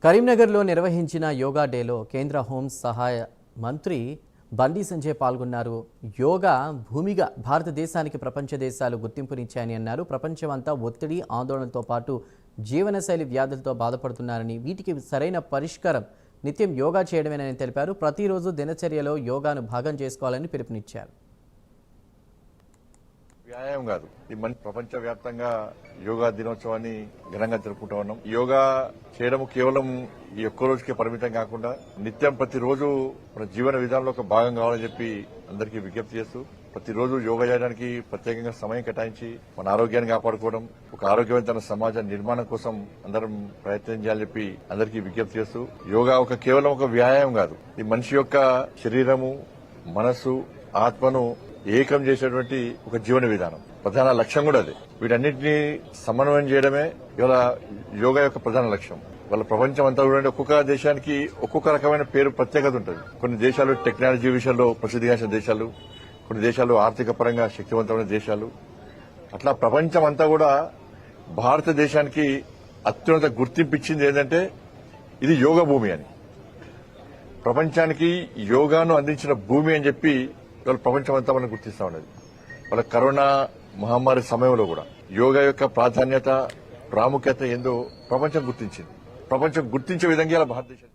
కరీంనగర్లో నిర్వహించిన యోగా డేలో కేంద్ర హోం సహాయ మంత్రి బండి సంజయ్ పాల్గొన్నారు. యోగా భూమిగా భారతదేశానికి ప్రపంచ దేశాలు గుర్తింపునిచ్చాయని అన్నారు. ప్రపంచమంతా ఒత్తిడి, ఆందోళనతో పాటు జీవనశైలి వ్యాధులతో బాధపడుతున్నారని, వీటికి సరైన పరిష్కారం నిత్యం యోగా చేయడమేనని తెలిపారు. ప్రతిరోజు దినచర్యలో యోగాను భాగం చేసుకోవాలని పిలుపునిచ్చారు. వ్యాయామం కాదు, ఇది మన ప్రపంచ వ్యాప్తంగా యోగా దినోత్సవాన్ని ఘనంగా జరుపుకుంటూ ఉన్నాం. యోగా చేయడం కేవలం ఈ ఒక్క రోజుకే పరిమితం కాకుండా నిత్యం ప్రతిరోజు మన జీవన విధానంలో ఒక భాగం కావాలని చెప్పి అందరికీ విజ్ఞప్తి చేస్తూ, ప్రతిరోజు యోగా చేయడానికి ప్రత్యేకంగా సమయం కేటాయించి మన ఆరోగ్యాన్ని కాపాడుకోవడం, ఒక ఆరోగ్యవంతమైన సమాజ నిర్మాణం కోసం అందరం ప్రయత్నం చేయాలని చెప్పి అందరికీ విజ్ఞప్తి చేస్తూ, యోగా కేవలం ఒక వ్యాయామం కాదు, ఇది మనిషి యొక్క శరీరము, మనస్సు, ఆత్మను ఏకం చేసేటువంటి ఒక జీవన విధానం. ప్రధాన లక్ష్యం కూడా అదే. వీటన్నింటినీ సమన్వయం చేయడమే ఇవాళ యోగా యొక్క ప్రధాన లక్ష్యం. వాళ్ళ ప్రపంచం అంతా కూడా ఒక్కొక్క దేశానికి ఒక్కొక్క రకమైన పేరు, ప్రత్యేకత ఉంటుంది. కొన్ని దేశాలు టెక్నాలజీ విషయంలో ప్రసిద్ధిగాంచిన దేశాలు, కొన్ని దేశాలు ఆర్థిక పరంగా శక్తివంతమైన దేశాలు. అట్లా ప్రపంచం అంతా కూడా భారతదేశానికి అత్యున్నత గుర్తింపు ఇచ్చింది ఏంటంటే ఇది యోగా భూమి అని. ప్రపంచానికి యోగాను అందించిన భూమి అని చెప్పి ఇవాళ ప్రపంచం అంతా మనం గుర్తిస్తా ఉన్నది. వాళ్ళ కరోనా మహమ్మారి సమయంలో కూడా యోగా యొక్క ప్రాధాన్యత, ప్రాముఖ్యత ఏందో ప్రపంచం గుర్తించింది. ప్రపంచం గుర్తించే విధంగా భారతదేశం